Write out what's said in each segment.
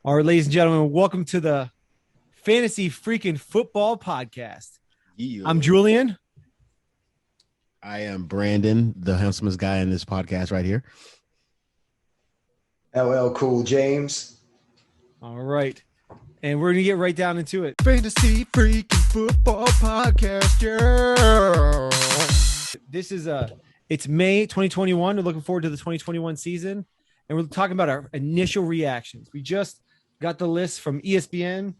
All right, ladies and gentlemen, welcome to the Fantasy Freaking Football Podcast. Yeah. I'm Julian. I am Brandon, the handsomest guy in this podcast right here. LL Cool James. All right. And we're going to get right down into it. Fantasy Freaking Football Podcast, yeah. It's May 2021. We're looking forward to the 2021 season. And we're talking about our initial reactions. We just got the list from ESPN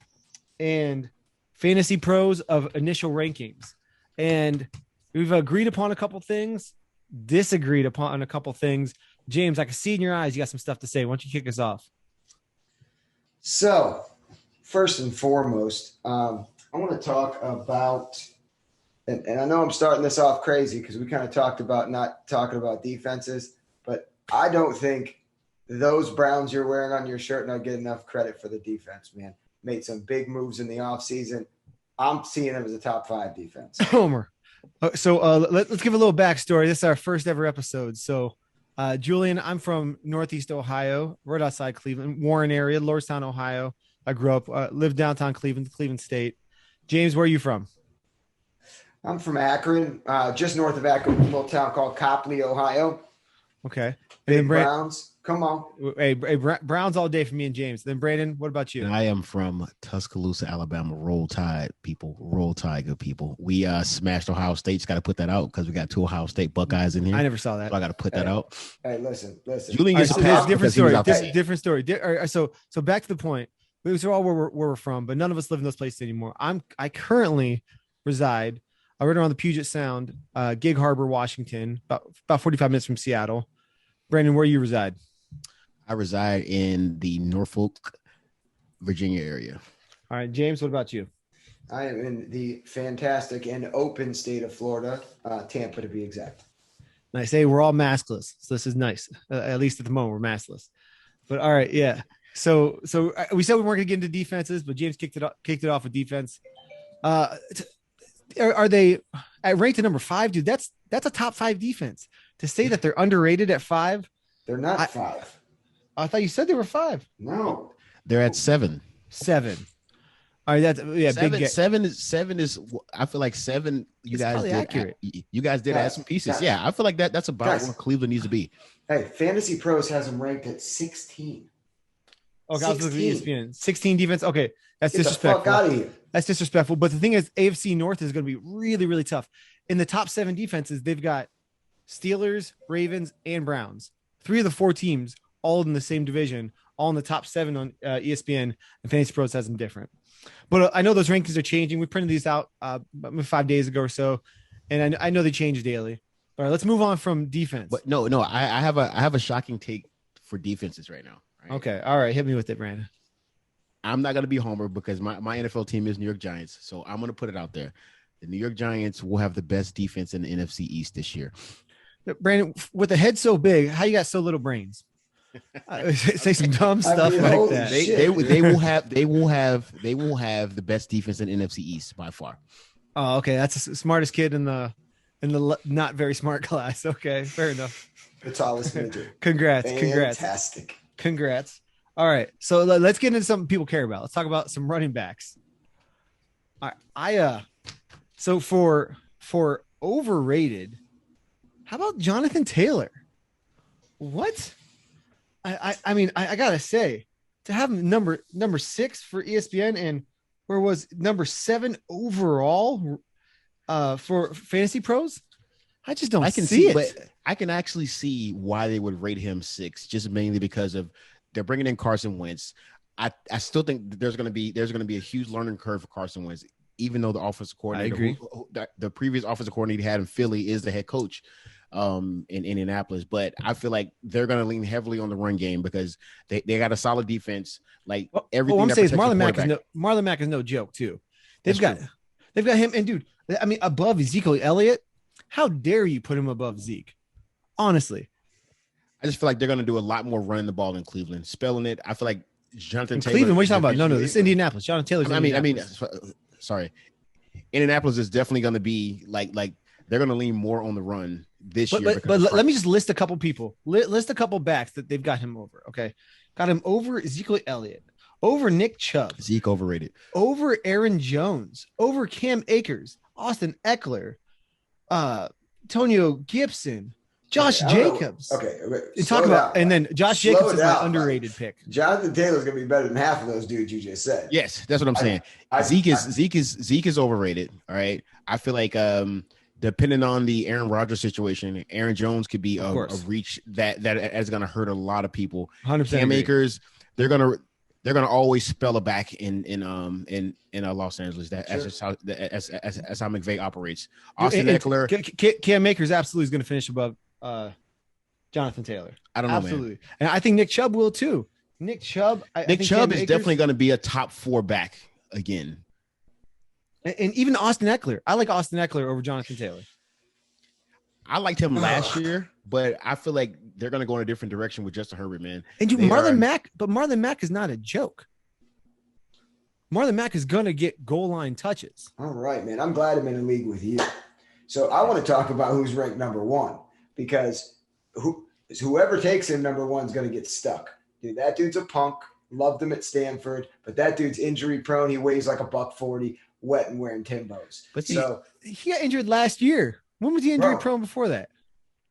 and Fantasy Pros of initial rankings. And we've agreed upon a couple things, disagreed upon a couple things. James, I can see in your eyes you got some stuff to say. Why don't you kick us off? So, first and foremost, I want to talk about, and I know I'm starting this off crazy because we kind of talked about not talking about defenses, but I don't think those Browns you're wearing on your shirt don't get enough credit for the defense, man. Made some big moves in the offseason. I'm seeing them as a top 5 defense. Homer. So let's give a little backstory. This is our first ever episode. So, Julian, I'm from Northeast Ohio, right outside Cleveland, Warren area, Lordstown, Ohio. I grew up, lived downtown Cleveland, Cleveland State. James, where are you from? I'm from Akron, just north of Akron, a little town called Copley, Ohio. Okay. Big Browns. Come on. Hey, Browns all day for me and James. Then Brandon, what about you? I am from Tuscaloosa, Alabama. Roll Tide, people. Roll Tide, good people. We smashed Ohio State. Just got to put that out because we got 2 Ohio State Buckeyes in here. I never saw that. So I got to put that out. Hey, listen. Julian gets different story. Different story. So back to the point. These are all where we're from, but none of us live in those places anymore. I currently reside right around the Puget Sound, Gig Harbor, Washington, about 45 minutes from Seattle. Brandon, where you reside? I reside in the Norfolk, Virginia area. All right, James, what about you? I am in the fantastic and open state of Florida, Tampa to be exact. Nice. Hey, we're all maskless, so this is nice. At least at the moment, we're maskless. But all right, yeah. So we said we weren't going to get into defenses, but James kicked it off with defense. Are they ranked at number 5, dude? That's a top 5 defense. To say that they're underrated at 5, they're not 5. I thought you said they were 5. No, they're at 7. 7. All right, that's big. 7 is. I feel like 7. You guys did accurate. You guys did add some pieces. Yeah, I feel like that's about where Cleveland needs to be. Hey, Fantasy Pros has them ranked at 16. Okay, I was looking at ESPN. 16 defense. Okay, that's Get disrespectful. The fuck out of here. That's disrespectful. But the thing is, AFC North is going to be really, really tough. In the top 7 defenses, they've got Steelers, Ravens, and Browns. 3 of the 4 teams, all in the same division, all in the top 7 on ESPN, and Fantasy Pros has them different. But I know those rankings are changing. We printed these out 5 days ago or so, and I know they change daily. All right, let's move on from defense. But no, I have a shocking take for defenses right now. Right? Okay, all right, hit me with it, Brandon. I'm not going to be Homer because my NFL team is New York Giants, so I'm going to put it out there. The New York Giants will have the best defense in the NFC East this year. Brandon, with a head so big, how you got so little brains? Say some dumb stuff like that. They will have the best defense in NFC East by far. Oh, okay. That's the smartest kid in the not very smart class. Okay, fair enough. The tallest midget. Congrats. Fantastic. Congrats. All right. So let's get into something people care about. Let's talk about some running backs. All right. So for overrated, how about Jonathan Taylor? What? I mean, I gotta say, to have him number 6 for ESPN and where was number 7 overall for Fantasy Pros, I just don't see it. But I can actually see why they would rate him 6, just mainly because of they're bringing in Carson Wentz. I still think there's going to be a huge learning curve for Carson Wentz, even though the offensive coordinator, I agree. The previous offensive coordinator he had in Philly is the head coach in Indianapolis. But I feel like they're going to lean heavily on the run game because they got a solid defense. Like everything. What I'm saying is Marlon Mack is no joke too. They've got him, and dude, I mean, above Ezekiel Elliott. How dare you put him above Zeke? Honestly, I just feel like they're going to do a lot more running the ball in Cleveland. Spelling it, I feel like Jonathan Taylor. Cleveland, what are you talking about? No, this is Indianapolis. Jonathan Taylor's. I mean, sorry, Indianapolis is definitely going to be like they're going to lean more on the run this year. But let me just list a couple people. List a couple backs that they've got him over. Okay, got him over Ezekiel Elliott, over Nick Chubb, Zeke overrated, over Aaron Jones, over Cam Akers, Austin Eckler, Antonio Gibson, Josh Jacobs. Okay. And talk about, and then Josh Jacobs is my underrated pick. Jonathan Taylor's gonna be better than half of those dudes you just said. Yes, that's what I'm saying. Zeke is overrated. All right. I feel like depending on the Aaron Rodgers situation, Aaron Jones could be a reach that is gonna hurt a lot of people. 100%. Cam Akers, they're gonna always spell it back in Los Angeles. That's how McVay operates. Austin Eckler, Cam Akers absolutely is going to finish above Jonathan Taylor. I don't know, absolutely, man. And I think Nick Chubb will too. Nick Chubb is definitely going to be a top 4 back again. And even Austin Eckler. I like Austin Eckler over Jonathan Taylor. I liked him last year, but I feel like they're going to go in a different direction with Justin Herbert, man. And Marlon Mack is not a joke. Marlon Mack is going to get goal line touches. All right, man. I'm glad I'm in a league with you. So I want to talk about who's ranked number 1 because whoever takes him number 1 is going to get stuck. Dude, that dude's a punk. Loved him at Stanford, but that dude's injury prone. He weighs like $140, wet and wearing Timbos. But he got injured last year. When was he injury prone before that?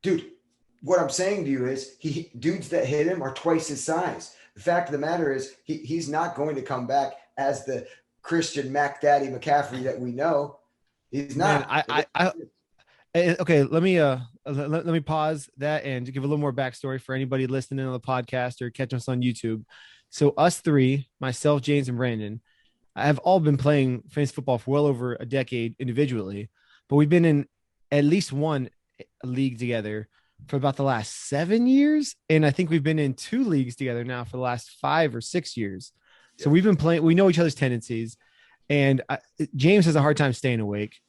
Dude, what I'm saying to you is dudes that hit him are twice his size. The fact of the matter is he's not going to come back as the Christian Mac Daddy McCaffrey that we know. He's not. Man, okay, let me pause that and give a little more backstory for anybody listening on the podcast or catching us on YouTube. So us three, myself, James, and Brandon, have all been playing fantasy football for well over a decade individually, but we've been in at least one league together for about the last 7 years. And I think we've been in 2 leagues together now for the last 5 or 6 years. So we've been playing, we know each other's tendencies, and James has a hard time staying awake.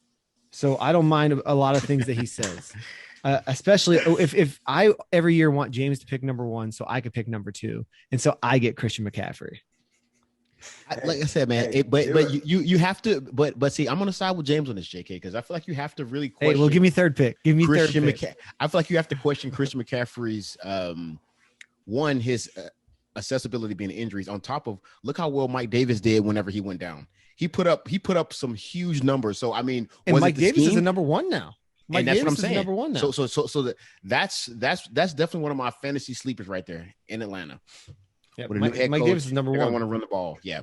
So I don't mind a lot of things that he says, especially if I every year want James to pick number 1 so I could pick number 2. And so I get Christian McCaffrey. Like I said, man, but you have to, but see, I'm gonna side with James on this, JK, because I feel like you have to really question. Hey, well, give me third pick. Give me Christian third pick. I feel like you have to question Christian McCaffrey's his accessibility being injuries. On top of look how well Mike Davis did whenever he went down. He put up some huge numbers. So I mean, and Mike Davis is the number 1 now. Mike Davis what I'm saying. Number 1 now. So that's definitely one of my fantasy sleepers right there in Atlanta. Yeah, Mike Davis is number 1. I want to run the ball. Yeah.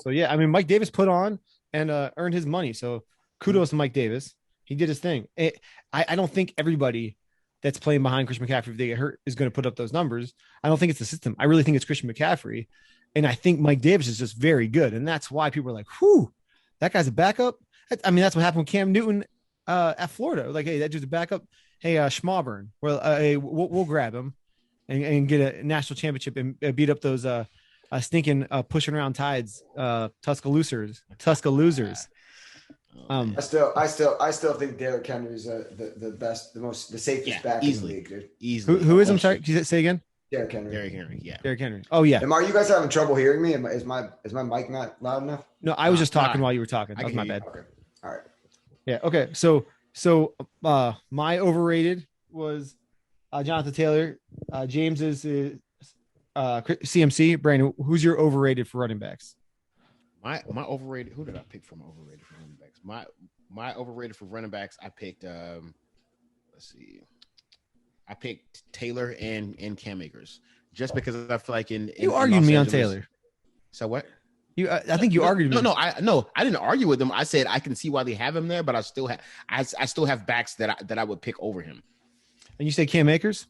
So yeah, I mean, Mike Davis put on and earned his money. So kudos to Mike Davis. He did his thing. I don't think everybody that's playing behind Christian McCaffrey, if they get hurt, is going to put up those numbers. I don't think it's the system. I really think it's Christian McCaffrey. And I think Mike Davis is just very good. And that's why people are like, whew, that guy's a backup. I mean, that's what happened with Cam Newton at Florida. Like, hey, that dude's a backup. Hey, Schmauburn. Well, hey, we'll grab him and get a national championship and beat up those stinking pushing around tides, Tuscaloosa's. I still think Derrick Henry's the best, the safest back easily, in the league, dude. Easily. Who is? I'm sorry. Can you say again? Derrick Henry. Yeah. Derrick Henry. Oh yeah. Are you guys having trouble hearing me? Is my mic not loud enough? No, I was just talking while you were talking. That was my bad. Okay. All right. Yeah. Okay. So my overrated was Jonathan Taylor. James is CMC. Brandon, who's your overrated for running backs? My overrated. Who did I pick for my overrated for running backs? My overrated for running backs. I picked. Let's see. I picked Taylor and Cam Akers just because I feel like you argued me on Taylor. So what? I think you argued. No, I didn't argue with him. I said I can see why they have him there, but I still have backs that I would pick over him. And you say Cam Akers?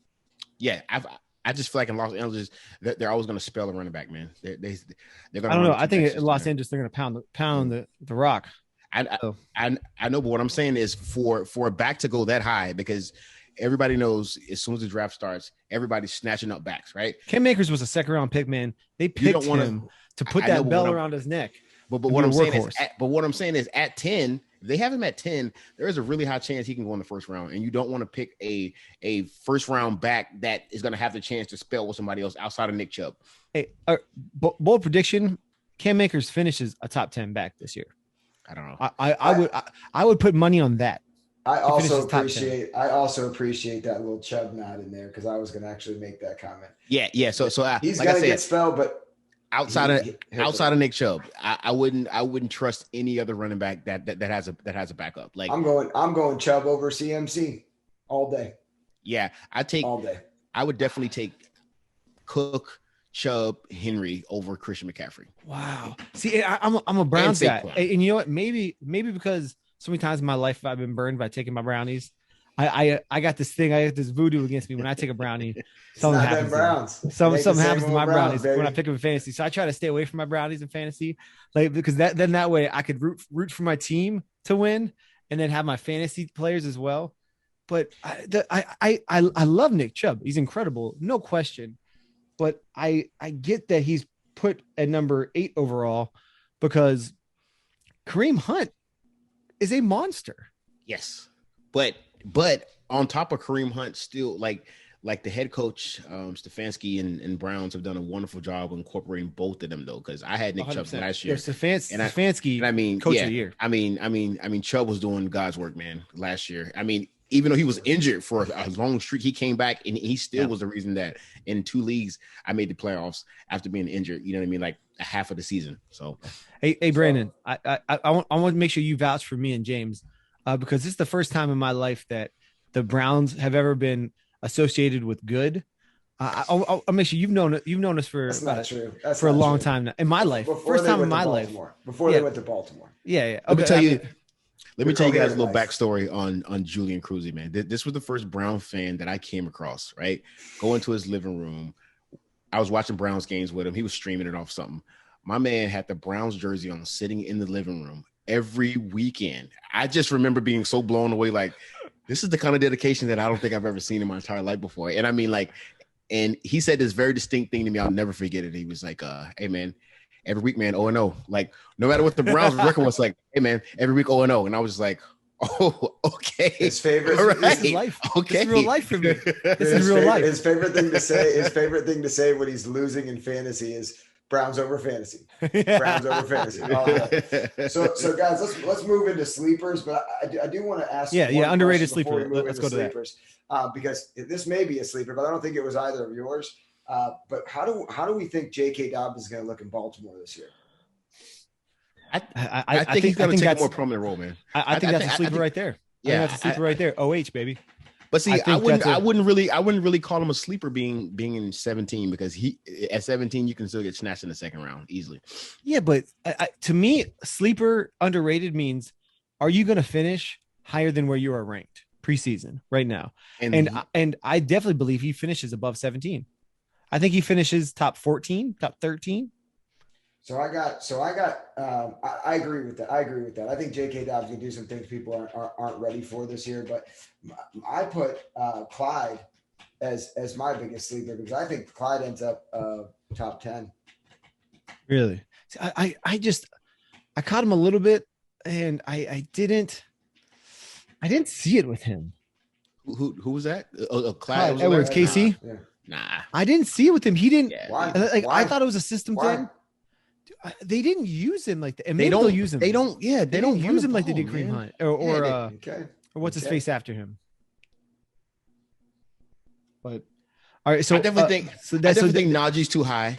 Yeah, I just feel like in Los Angeles they're always going to spell a running back, man. They're going. I don't know. I think in Los Angeles they're going to pound the rock. I know, but what I'm saying is for a back to go that high, because everybody knows as soon as the draft starts, everybody's snatching up backs, right? Cam Akers was a second round pick, man. They picked him to put that belt around his neck. But what I'm saying is at 10, if they have him at 10, there is a really high chance he can go in the first round. And you don't want to pick a first round back that is going to have the chance to spell with somebody else outside of Nick Chubb. Hey, bold prediction: Cam Akers finishes a top 10 back this year. I don't know. I would put money on that. I also appreciate that little Chubb nod in there because I was going to actually make that comment. Yeah. So he's like going to get spelled, but outside of Nick Chubb, I wouldn't trust any other running back that has a backup. Like I'm going Chubb over CMC all day. Yeah, all day. I would definitely take Cook, Chubb, Henry over Christian McCaffrey. Wow. See, I'm a Browns guy, and you know what? Maybe because so many times in my life I've been burned by taking my brownies. I got this thing. I got this voodoo against me when I take a brownie. Something happens. Something happens to my brownies when I pick them in fantasy. So I try to stay away from my brownies in fantasy, like because that way I could root for my team to win and then have my fantasy players as well. But I love Nick Chubb. He's incredible, no question. But I get that he's put at number 8 overall because Kareem Hunt is a monster. Yes, but on top of Kareem Hunt, still like the head coach Stefanski and Browns have done a wonderful job incorporating both of them though. Because I had Nick 100%. Chubb last year. Stefanski, and I mean, coach of the year. I mean, Chubb was doing God's work, man. Last year, I mean, even though he was injured for a long streak, he came back and he still was the reason that in 2 leagues I made the playoffs after being injured. You know what I mean? Like a half of the season. So, hey, Brandon, I want to make sure you vouch for me and James because this is the first time in my life that the Browns have ever been associated with good. I'll make sure you've known us for a long time now in my life. First time in my life before they went to Baltimore. Yeah. Okay, Let me tell you guys a little backstory on Julian Cruzy, man. This was the first Brown fan that I came across, right? Go into his living room. I was watching Browns games with him. He was streaming it off something. My man had the Browns jersey on sitting in the living room every weekend. I just remember being so blown away. Like, this is the kind of dedication that I don't think I've ever seen in my entire life before. And I mean, like, and he said this very distinct thing to me. I'll never forget it. He was like, hey, man, every week, man, 0-0. Like, no matter what the Browns record was, like, hey, man, every week 0-0. And I was just like, oh, okay. His favorite. Right. This is life. Okay. This is real life for me. This is real life. His favorite thing to say when he's losing in fantasy is Browns over fantasy. Browns over fantasy. All right. So guys, let's move into sleepers. But I do want to ask. Yeah. Underrated sleeper. Let's go to sleepers. Because this may be a sleeper, but I don't think it was either of yours. But how do we think J.K. Dobbins is going to look in Baltimore this year? I think he's going to take a more prominent role, man. I think that's a sleeper right there. Yeah, that's a sleeper right there. OH, baby. But see, I wouldn't really call him a sleeper being in 17 because at 17 you can still get snatched in the second round easily. Yeah, but to me, sleeper underrated means are you going to finish higher than where you are ranked preseason right now? And I definitely believe he finishes above 17. I think he finishes top 14, top 13. I agree with that. I think J.K. Dobbs can do some things people aren't ready for this year, but I put Clyde as my biggest sleeper because I think Clyde ends up top 10. Really? I caught him a little bit and I didn't see it with him. Who was that? Clyde Edwards, KC? Yeah. Nah. I didn't see it with him. He didn't. Yeah. Why? I thought it was a system thing. They didn't use him like that. And they don't use him. They don't use him like they did Kareem Hunt or what's his face after him. But all right, so I definitely think Najee's too high.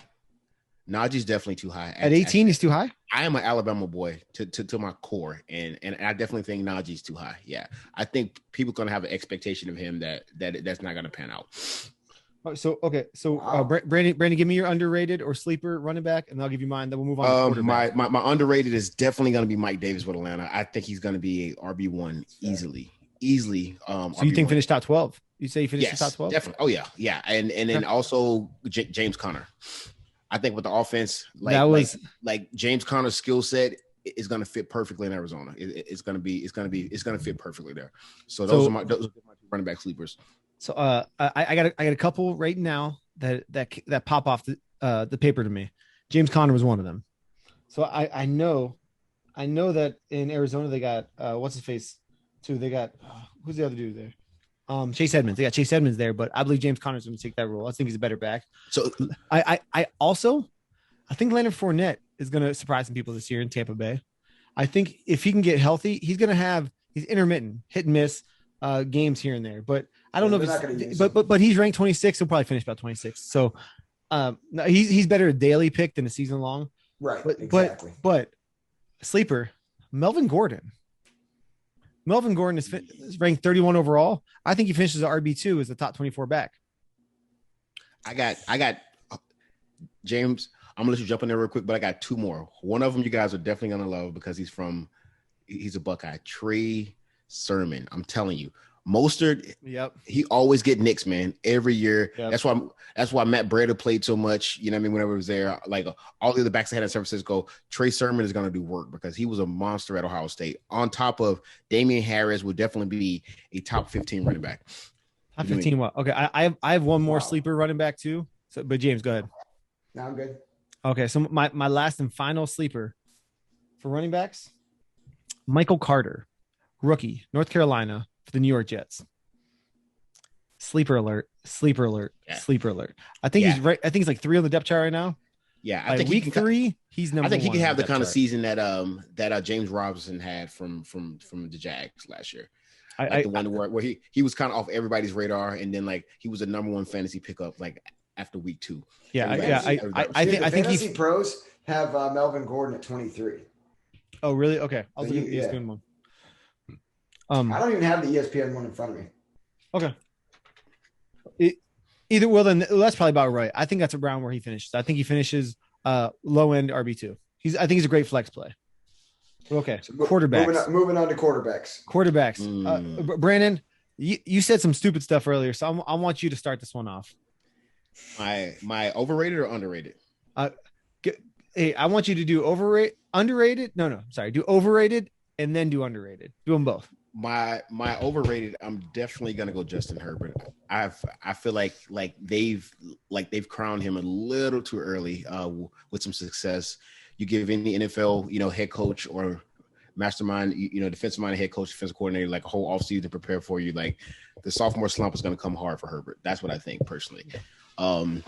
Najee's definitely too high. At 18, he's too high. I am an Alabama boy to my core, and I definitely think Najee's too high. Yeah, I think people are gonna have an expectation of him that's not gonna pan out. So okay, so wow. Brandon, give me your underrated or sleeper running back, and I'll give you mine. Then we'll move on. To my underrated is definitely going to be Mike Davis with Atlanta. I think he's going to be a RB1 easily. So RB1. You think finish top 12? You say he finished top 12? Definitely. Oh yeah, and then also James Conner. I think with the offense, like James Conner's skill set is going to fit perfectly in Arizona. It's going to fit perfectly there. So those are my two running back sleepers. So I got a couple right now that pop off the paper to me. James Conner was one of them. So I know that in Arizona they got what's his face too. They got who's the other dude there? Chase Edmonds. They got Chase Edmonds there, but I believe James Conner's going to take that role. I think he's a better back. So I think Leonard Fournette is going to surprise some people this year in Tampa Bay. I think if he can get healthy, he's intermittent, hit and miss games here and there, but I don't know if but he's ranked 26. He'll probably finish about 26. So No, he's better a daily pick than a season long. Right. Exactly. But sleeper, Melvin Gordon. Melvin Gordon is ranked 31 overall. I think he finishes at RB2 as the top 24 back. I got James. I'm gonna let you jump in there real quick, but I got two more. One of them you guys are definitely gonna love because he's a Buckeye. Trey Sermon. I'm telling you, Mostert. Yep. He always get nicks, man, every year. Yep. That's why Matt Breida played so much. You know what I mean? Whenever he was there, like all the other backs I had in San Francisco, Trey Sermon is gonna do work because he was a monster at Ohio State. On top of Damian Harris, would definitely be a top 15 running back. Top 15. What? Okay, I have one more sleeper running back too. So, but James, go ahead. No, I'm good. Okay, so my last and final sleeper for running backs, Michael Carter, rookie, North Carolina for the New York Jets. Sleeper alert, sleeper alert, sleeper alert. I think he's right. I think he's like 3 on the depth chart right now. Yeah, I think week 3, he's number 1. I think he can have the kind of chart. season that James Robinson had from the Jags last year. The one where he was kind of off everybody's radar, and then like he was a number 1 fantasy pickup like after week 2. I think Fantasy Pros have Melvin Gordon at 23. Oh, really? Okay, I'll look at the ESPN one. I don't even have the ESPN one in front of me. Okay. Then that's probably about right. I think that's around where he finishes. I think he finishes low end RB2. I think he's a great flex play. Okay, so quarterbacks. Moving on to quarterbacks. Brandon, you said some stupid stuff earlier, so I want you to start this one off. My overrated or underrated? Hey, I want you to do underrated. No, sorry. Do overrated and then do underrated. Do them both. My overrated, I'm definitely gonna go Justin Herbert. I feel like they've crowned him a little too early with some success. You give any NFL head coach or mastermind defensive minded head coach, defensive coordinator like a whole offseason to prepare for you, like the sophomore slump is gonna come hard for Herbert. That's what I think personally.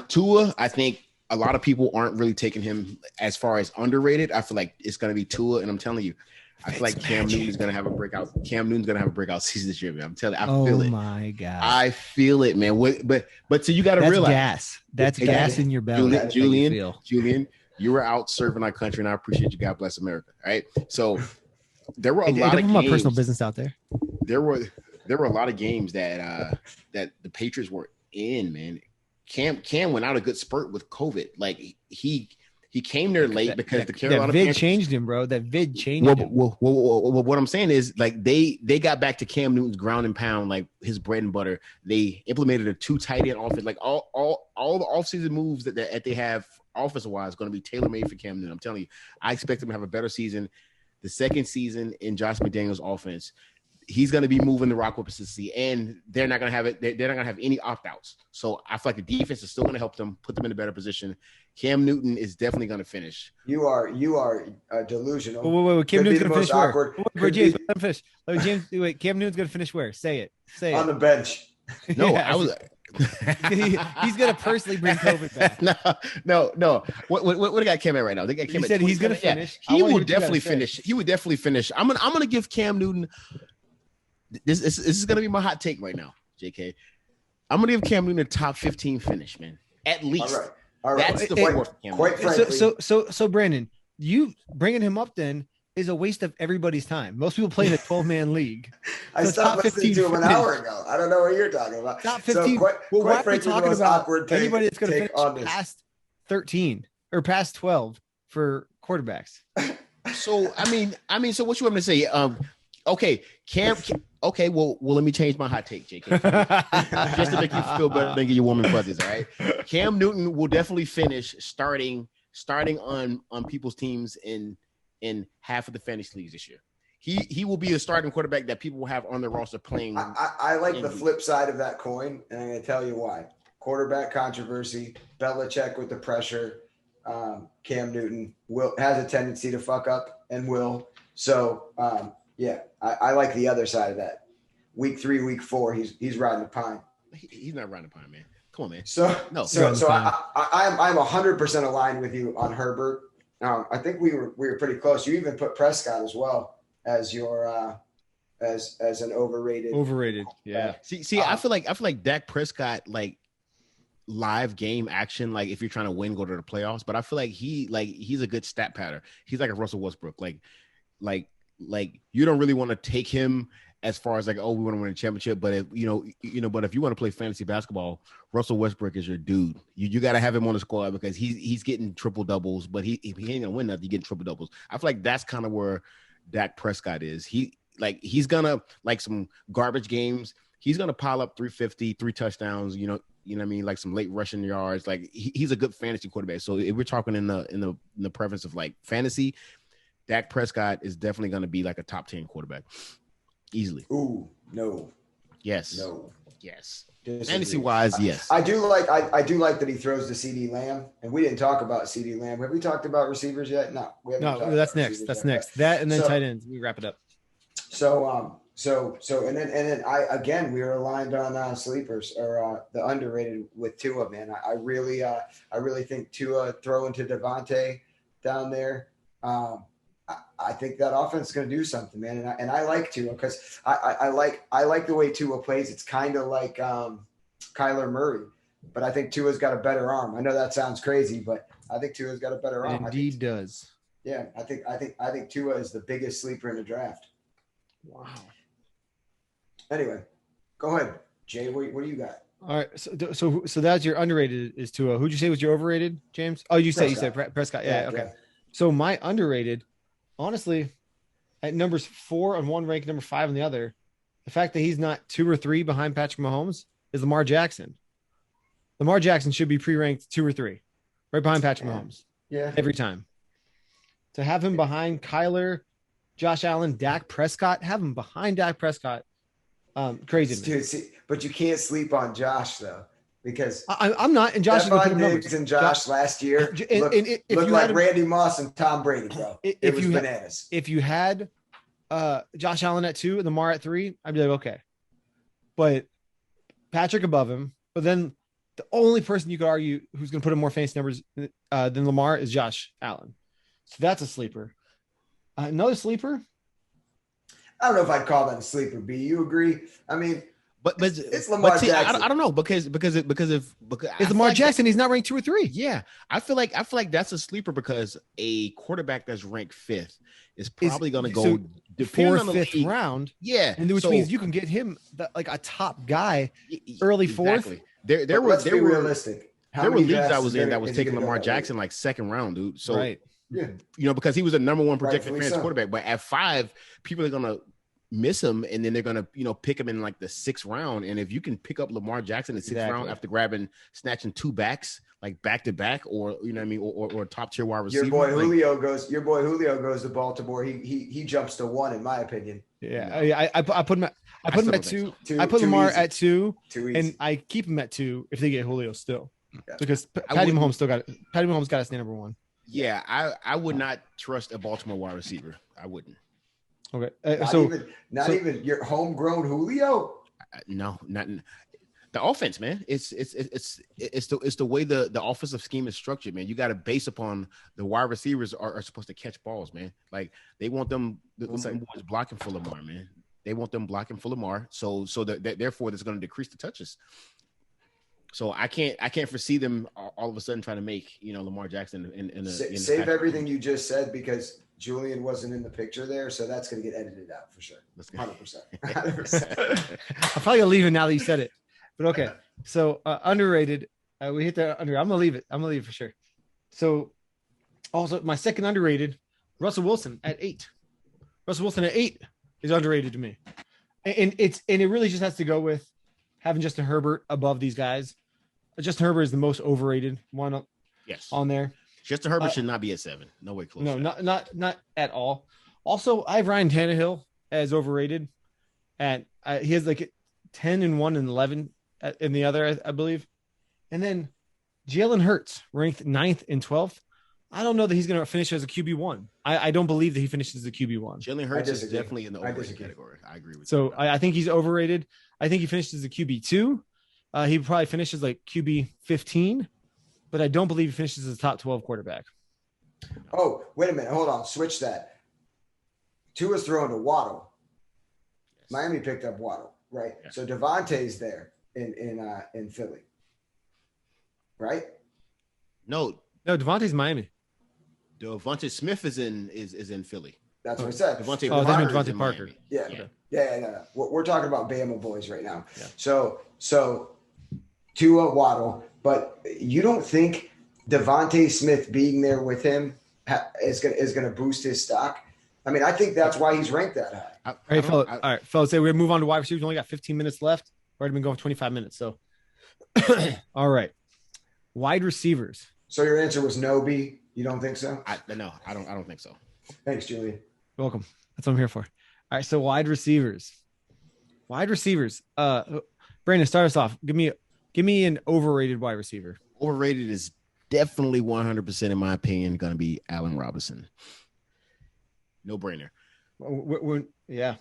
Tua, I think a lot of people aren't really taking him as far as underrated. I feel like it's gonna be Tua, and I'm telling you, I feel like Cam Newton's gonna have a breakout. Cam Newton's gonna have a breakout season this year, man. I'm telling you, I feel it. Oh my god, I feel it, man. But so you got to realize gas. That's gas in your belly. Julian, you were out serving our country, and I appreciate you. God bless America. All right. So there were a lot of games. My personal business out there. There were a lot of games that the Patriots were in, man. Cam went out a good spurt with COVID. Like he came there late because the Carolina Panthers changed him, bro. That vid changed him. Well, what I'm saying is like they got back to Cam Newton's ground and pound, like his bread and butter. They implemented a 2 tight end offense. Like all the offseason moves that they have offensive wise going to be tailor made for Cam Newton. I'm telling you, I expect him to have a better season. The second season in Josh McDaniels' offense, he's going to be moving the rock with consistency, and they're not going to have it. They're not going to have any opt-outs. So I feel like the defense is still going to help them, put them in a better position. Cam Newton is definitely going to finish. You are delusional. Wait. Cam Newton's going to finish where? James, let him finish. James, wait. Cam Newton's going to finish where? Say it. On the bench. No, yeah, I was. He's going to personally bring COVID back. No. What got Cam at right now? They got Cam. He said he's going to finish. He will definitely finish. He would definitely finish. I'm gonna give Cam Newton. This is gonna be my hot take right now, JK. I'm gonna give Cam Newton a top 15 finish, man. At least. All right. That's the floor for Cam Quite Newton. frankly. So Brandon, you bringing him up then is a waste of everybody's time. Most people play in a 12-man league. I stopped listening to him an hour ago. I don't know what you're talking about. Top 15. So why are we talking about anybody that's going to finish this past 13 or past 12 for quarterbacks? So I mean, so what you want me to say? Okay, Cam. Okay, well, let me change my hot take, JK, just to make you feel better than get your woman fuzzies. All right, Cam Newton will definitely finish starting on people's teams in half of the fantasy leagues this year. He will be a starting quarterback that people will have on their roster playing. I like the flip side of that coin, and I'm going to tell you why. Quarterback controversy, Belichick with the pressure. Cam Newton has a tendency to fuck up and will. So, I like the other side of that. Week 3, week 4, he's riding the pine. He's not riding the pine, man. Come on, man. So I'm 100% aligned with you on Herbert. I think we were pretty close. You even put Prescott as well as your as an overrated. Overrated, yeah. See, I feel like Dak Prescott, like live game action, like if you're trying to win, go to the playoffs. But I feel like he's a good stat pattern. He's like a Russell Westbrook. Like you don't really want to take him as far as like, oh, we want to win a championship. But if but if you want to play fantasy basketball, Russell Westbrook is your dude. You got to have him on the squad because he's getting triple doubles, but he ain't gonna win nothing. You getting triple doubles. I feel like that's kind of where Dak Prescott is. He's gonna like some garbage games. He's gonna pile up 350, 3 touchdowns. You know what I mean? Like some late rushing yards. Like he's a good fantasy quarterback. So if we're talking in the preference of like fantasy, Dak Prescott is definitely going to be like a top 10 quarterback easily. Ooh, no. Yes. No. Yes. Disagree. Fantasy wise, yes. I do like that he throws to CD Lamb, and we didn't talk about CD Lamb. Have we talked about receivers yet? No, we haven't. No, that's next. That's yet, next. That and then tight ends. We wrap it up. So and then we were aligned on sleepers or the underrated with Tua, man. I really think Tua throwing to Devontae down there. I think that offense is going to do something, man. And I like Tua because I like the way Tua plays. It's kind of like Kyler Murray, but I think Tua's got a better arm. I know that sounds crazy, but I think Tua's got a better arm. It indeed does. Yeah, I think Tua is the biggest sleeper in the draft. Wow. Anyway, go ahead, Jay. What do you got? All right, so that's your underrated is Tua. Who'd you say was your overrated, James? Oh, you said Prescott. Yeah, okay. So my underrated, honestly, at numbers 4 on one rank, number 5 on the other, the fact that he's not 2 or 3 behind Patrick Mahomes is Lamar Jackson. Lamar Jackson should be pre-ranked 2 or 3, right behind Patrick Mahomes. Yeah, every time. To have him behind Kyler, Josh Allen, Dak Prescott, have him behind Dak Prescott. Crazy. Dude, see, but you can't sleep on Josh though, because I'm not. And Josh Stephon Diggs and Josh last year looked like Randy Moss and Tom Brady, bro. It was bananas. If you had Josh Allen at 2 and Lamar at 3, I'd be like, okay. But Patrick above him. But then the only person you could argue who's going to put in more fantasy numbers than Lamar is Josh Allen. So that's a sleeper. Another sleeper. I don't know if I'd call that a sleeper. B, you agree? I mean, but it's Lamar Jackson. I don't know because it's Lamar Jackson. He's not ranked 2 or 3. Yeah, I feel like that's a sleeper because a quarterback that's ranked 5th is probably going to go 4th, 5th round. Yeah, and which means you can get him like a top guy early 4th. Exactly. There were realistic. There were leagues I was in that was taking Lamar Jackson like 2nd round, dude. So right. Yeah. Because he was the number 1 projected fantasy quarterback. But at 5, people are gonna miss him, and then they're gonna pick him in like the 6th round. And if you can pick up Lamar Jackson in the 6th round after snatching 2 backs like back to back, or or top tier wide receiver, your boy Julio goes to Baltimore. He jumps to 1 in my opinion. Yeah, I put him at 2. I put Lamar at 2, and I keep him at 2 if they get Julio still, because Patty Mahomes got to stay number 1. Yeah, I would not trust a Baltimore wide receiver. I wouldn't. Okay, not even your homegrown Julio. No, not the offense, man. It's the way the offensive scheme is structured, man. You got to base upon the wide receivers are supposed to catch balls, man. Like they want them boys blocking for Lamar, man. They want them blocking for Lamar, so therefore that's going to decrease the touches. So I can't foresee them all of a sudden trying to make Lamar Jackson in save everything you just said because Julian wasn't in the picture there, so that's going to get edited out for sure. 100%. I'm probably gonna leave it now that you said it, but okay. So underrated, we hit the under. I'm gonna leave it for sure. So also my second underrated, Russell Wilson at 8. Russell Wilson at 8 is underrated to me, and it really just has to go with having Justin Herbert above these guys. Justin Herbert is the most overrated one on there. Justin Herbert should not be at 7. No way close. No, not at all. Also, I have Ryan Tannehill as overrated. And he has like 10 and 1 and 11 in the other, I believe. And then Jalen Hurts ranked 9th and 12th. I don't know that he's going to finish as a QB1. I don't believe that he finishes as a QB1. Jalen Hurts is definitely in the overrated category. I agree with you. So I think he's overrated. I think he finishes as a QB2. He probably finishes like QB 15, but I don't believe he finishes as a top 12 quarterback. Oh, wait a minute. Hold on. Switch that. Tua's throwing to Waddle. Yes. Miami picked up Waddle, right? Yeah. So Devontae's there in Philly. right? No, Devontae's Miami. Devontae Smith is in Philly. That's what I said. Devontae Oh, that means Parker is Devontae in Parker. Miami. Yeah. No. We're talking about Bama boys right now. Yeah. So Tua, Waddle, but you don't think Devontae Smith being there with him is going to boost his stock? I mean, I think that's why he's ranked that high. All right, fellas. Say we're gonna move on to wide receivers. We only got 15 minutes left. We've already been going 25 minutes. So, all right, wide receivers. So your answer was no, B. You don't think so? No, I don't think so. Thanks, Julian. Welcome. That's what I'm here for. All right, so wide receivers. Brandon, start us off. Give me an overrated wide receiver. Overrated is definitely 100%, in my opinion, going to be Allen Robinson. No brainer. Yeah.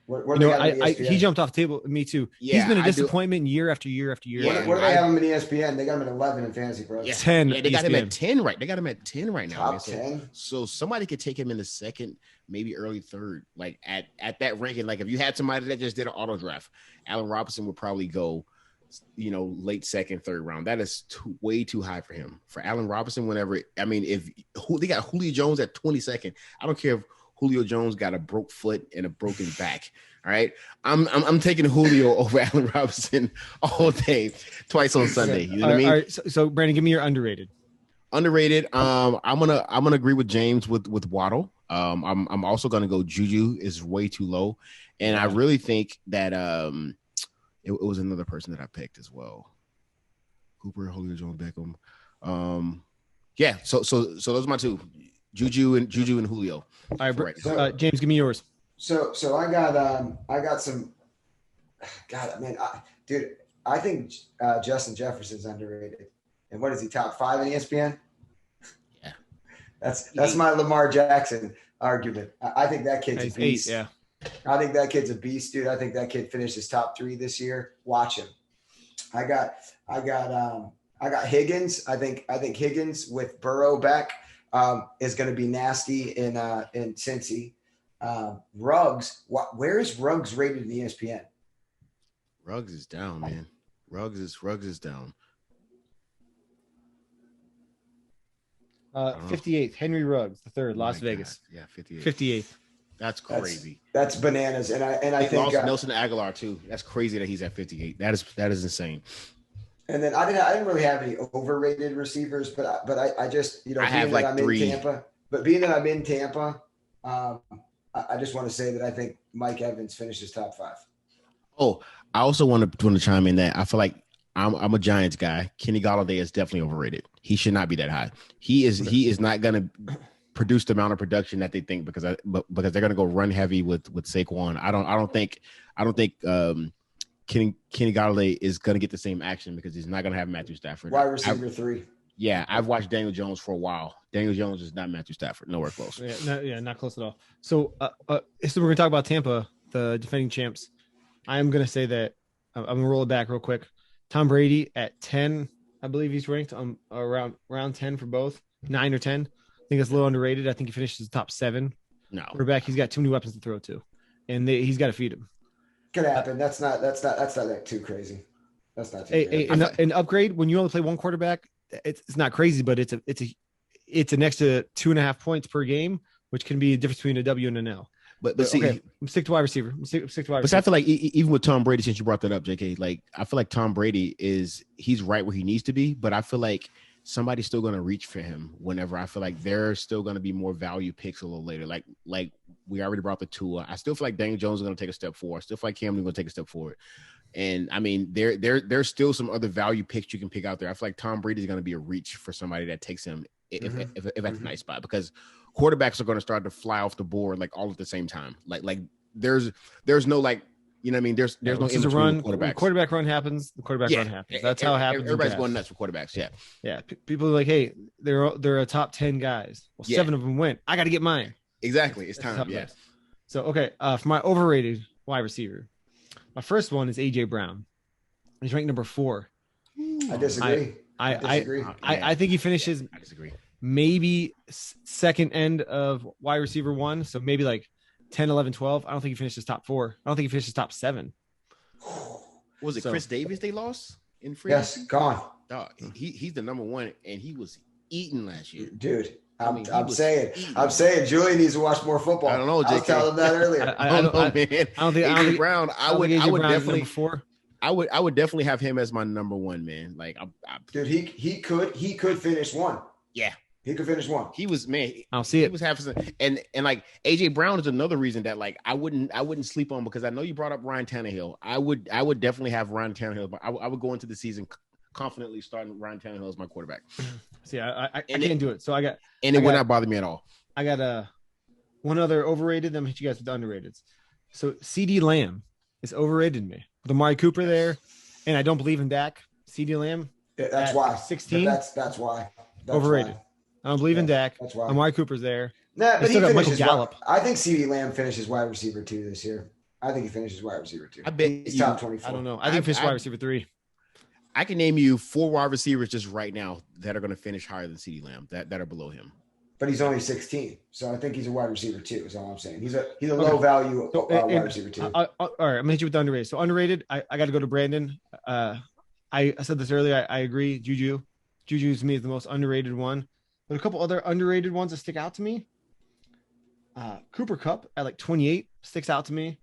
He he jumped off the table. Me too. Yeah, he's been a disappointment year after year after year. Yeah, What do they have him in ESPN? They got him at 11 in Fantasy Pros. Yeah. 10. Yeah, they got him ESPN. at 10 right. They got him at 10 right now. Top 10. So somebody could take him in the second, maybe early third, like at that ranking. Like if you had somebody that just did an auto draft, Allen Robinson would probably go, late second, third round. That is way too high for him. For Allen Robinson, if they got Julio Jones at 22nd, I don't care if Julio Jones got a broke foot and a broken back. All right, I'm taking Julio over Allen Robinson all day, twice on Sunday. You know what I mean? All right. So Brandon, give me your underrated. Underrated. I'm gonna agree with James with Waddle. I'm also gonna go Juju is way too low, and I really think that it was another person that I picked as well. Cooper, Julio Jones, Beckham. Yeah. So those are my two, Juju and Julio. All right, James, give me yours. So I got some. God, man, dude, I think Justin Jefferson's underrated. And what is he, top 5 in ESPN? Yeah, that's my Lamar Jackson argument. I think that kid's a beast. 8, yeah. I think that kid's a beast, dude. I think that kid finishes top 3 this year. Watch him. I got Higgins. I think Higgins with Burrow back is going to be nasty in Cincy. Ruggs. Where is Ruggs rated in ESPN? Ruggs is down, man. Ruggs is down. 58th, Henry Ruggs, the third, Las Vegas. God. Yeah, 58th. 58th. That's crazy. That's bananas. And I think Nelson Aguilar too. That's crazy that he's at 58. That is insane. And then I didn't really have any overrated receivers, but I just I have like 3. Being that I'm in Tampa, I just want to say that I think Mike Evans finishes top 5. Oh, I also want to chime in that I feel like I'm a Giants guy. Kenny Golladay is definitely overrated. He should not be that high. He is not going to produce the amount of production that they think because they're going to go run heavy with Saquon. I don't think Kenny Golladay is going to get the same action because he's not going to have Matthew Stafford. Wide receiver 3. Yeah, I've watched Daniel Jones for a while. Daniel Jones is not Matthew Stafford. Nowhere close. Not close at all. So we're going to talk about Tampa, the defending champs. I'm going to say that I'm going to roll it back real quick. Tom Brady at 10, I believe he's ranked around 10 for both, 9 or 10. I think it's a little underrated. I think he finishes top 7. No, quarterback. He's got too many weapons to throw to, and he's got to feed him. Could happen. That's not too crazy. That's not too crazy. An upgrade when you only play one quarterback. It's not crazy, but it's an extra 2.5 points per game, which can be a difference between a W and an L. But see, okay, stick to wide receiver. Stick to wide receiver. But I feel like even with Tom Brady, since you brought that up, JK, like I feel like Tom Brady he's right where he needs to be, but I feel like somebody's still going to reach for him whenever I feel like there's still going to be more value picks a little later. Like we already brought the Tua. I still feel like Daniel Jones is going to take a step forward. I still feel like Cam Newton going to take a step forward. And I mean, there's still some other value picks you can pick out there. I feel like Tom Brady is going to be a reach for somebody that takes him if that's a nice spot, because quarterbacks are going to start to fly off the board like all at the same time. Like there's no like, you know what I mean? There's no in run. Quarterbacks. Quarterback run happens. The quarterback run happens. That's how it happens. Everybody's going nuts for quarterbacks. Yeah. Yeah. People are like, hey, they're a top 10 guys. Well, 7 of them went. I got to get mine. Exactly. It's time. Yeah. So, okay. For my overrated wide receiver, my first one is AJ Brown. He's ranked number 4. I disagree. I think he finishes. I disagree. Maybe second end of wide receiver 1. So maybe like 10, 11, 12. I don't think he finishes top 4. I don't think he finishes top 7. Was it Chris Davis they lost in free? Yes, gone. Dog, he's the number one, and he was eating last year. Dude, I'm saying Julian needs to watch more football. I don't know, JK. I was telling him that earlier. I don't know, man. I don't think AJ Brown. I would definitely. I would definitely have him as my number one, man. Like, dude, he could finish one. Yeah, he could finish one. He was, man. I'll see it. He was having and like AJ Brown is another reason that like I wouldn't sleep on, because I know you brought up Ryan Tannehill. I would definitely have Ryan Tannehill, but I would go into the season confidently starting Ryan Tannehill as my quarterback. See, I can't do it. So it would not bother me at all. I got one other overrated. Then hit you guys with the underrateds. So CD Lamb is overrated to me. With Amari Cooper there, and I don't believe in Dak. CD Lamb. That's why. 16. That's why. Overrated. I don't believe in Dak. That's why. Amari Cooper's there. Nah, but he got finishes. Gallup. I think CD Lamb finishes wide receiver 2 this year. I think he finishes wide receiver 2. I bet he's top 24. I don't know. I think he finishes wide receiver 3. I can name you 4 wide receivers just right now that are going to finish higher than CD Lamb that are below him. But he's only 16, so I think he's a wide receiver 2. Is all I'm saying. He's a low value wide receiver 2. All right, I'm gonna hit you with the underrated. So underrated, I got to go to Brandon. I said this earlier. I agree. Juju to me is the most underrated one. But a couple other underrated ones that stick out to me. Cooper Kupp at like 28 sticks out to me.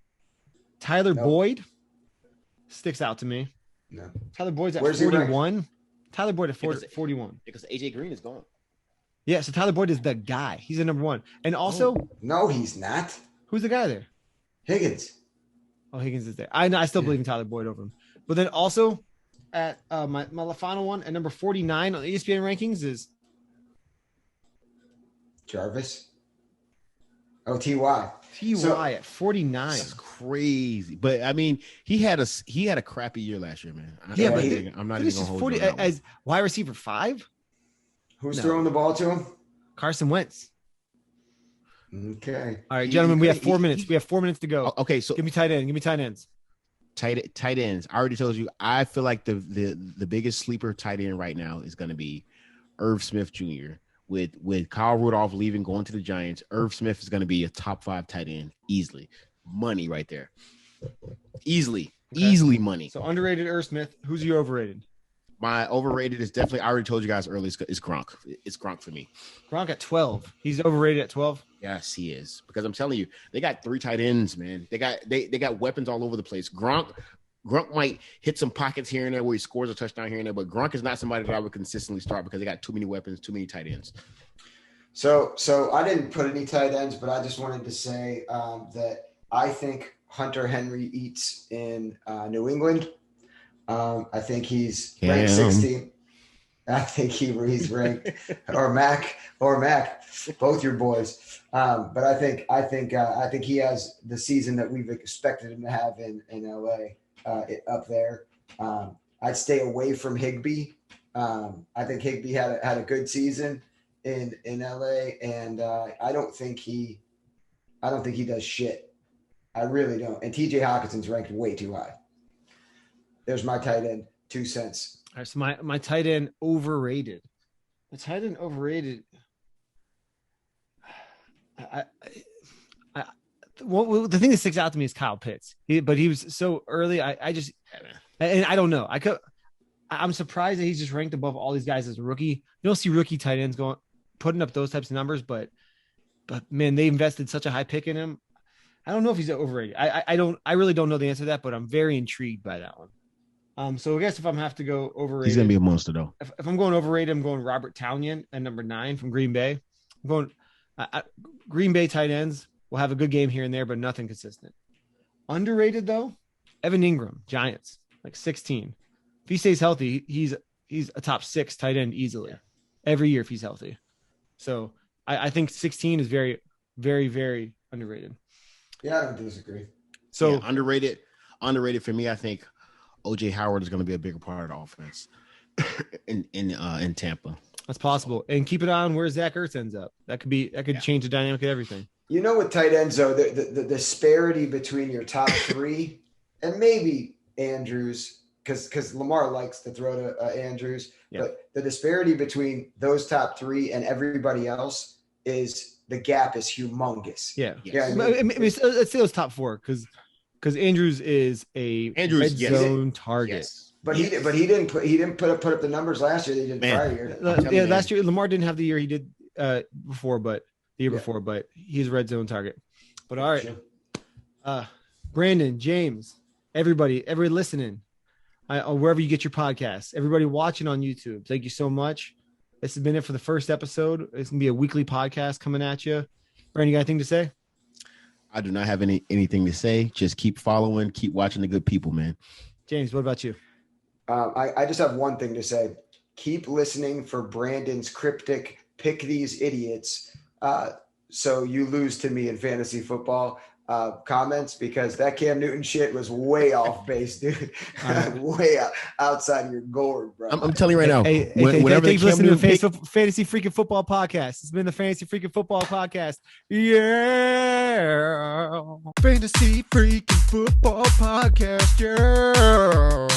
Tyler Boyd sticks out to me. No. Tyler Boyd's at 41. Tyler Boyd at 41. Because AJ Green is gone. Yeah, so Tyler Boyd is the guy. He's the number one. And also, no, he's not. Who's the guy there? Higgins. Oh, Higgins is there. I still believe in Tyler Boyd over him. But then also at my final one at number 49 on the ESPN rankings is Jarvis. Oh, T.Y. At 49. That's crazy. But I mean, he had a crappy year last year, man. I'm not even gonna hold you as wide receiver 5. Who's throwing the ball to him? Carson Wentz. Okay. All right, gentlemen, we have 4 minutes. We have 4 minutes to go. Okay, so give me tight ends. Tight ends. I already told you. I feel like the biggest sleeper tight end right now is going to be Irv Smith Jr. With Kyle Rudolph leaving, going to the Giants. Irv Smith is going to be a top 5 tight end easily. Money right there. Easily money. So underrated Irv Smith. Who's your overrated? My overrated is definitely, I already told you guys earlier, it's Gronk. It's Gronk for me. Gronk at 12. He's overrated at 12. Yes, he is. Because I'm telling you, they got 3 tight ends, man. They got weapons all over the place. Gronk might hit some pockets here and there where he scores a touchdown here and there, but Gronk is not somebody that I would consistently start because they got too many weapons, too many tight ends. So I didn't put any tight ends, but I just wanted to say that I think Hunter Henry eats in New England. I think he's ranked 16. I think he's ranked or Mac, both your boys. But I think he has the season that we've expected him to have in LA up there. I'd stay away from Higbee. I think Higbee had a good season in LA, and I don't think he does shit. I really don't. And TJ Hawkinson's ranked way too high. There's my tight end, 2 cents. All right, so my tight end overrated. The tight end overrated. The thing that sticks out to me is Kyle Pitts. But he was so early. I don't know. I'm surprised that he's just ranked above all these guys as a rookie. You don't see rookie tight ends putting up those types of numbers, but man, they invested such a high pick in him. I don't know if he's overrated. I really don't know the answer to that, but I'm very intrigued by that one. So I guess if I'm have to go overrated, he's gonna be a monster though. If I'm going overrated, I'm going Robert Tonyan at number 9 from Green Bay. I'm going Green Bay tight ends will have a good game here and there, but nothing consistent. Underrated though, Evan Ingram, Giants, like 16. If he stays healthy, he's a top 6 tight end easily every year if he's healthy. So I think 16 is very, very, very underrated. Yeah, I don't disagree. So underrated for me, I think OJ Howard is going to be a bigger part of the offense in Tampa. That's possible. And keep an eye on where Zach Ertz ends up. That could change the dynamic of everything. You know, with tight ends, though, the disparity between your top 3 and maybe Andrews, because Lamar likes to throw to Andrews, but the disparity between those top 3 and everybody else is the gap is humongous. Yeah. Yes. Let's say those top 4 because Andrews is a red zone target. Yes. But he didn't put up the numbers last year. They did prior year. Last year Lamar didn't have the year he did before, but the year before. But he's a red zone target. But all right, Brandon, James, everybody listening, wherever you get your podcasts, everybody watching on YouTube, thank you so much. This has been it for the first episode. It's gonna be a weekly podcast coming at you. Brandon, you got anything to say? I do not have anything to say. Just keep following, keep watching the good people, man. James, what about you? I just have one thing to say. Keep listening for Brandon's cryptic pick these idiots so you lose to me in fantasy football comments, because that Cam Newton shit was way off base, dude. Way outside of your gourd, bro. I'm telling you right now. Whenever thanks for listening to the Fantasy Freaking Football Podcast. It's been the Fantasy Freaking Football Podcast. Yeah. Fantasy Freaking Football Podcast. Yeah.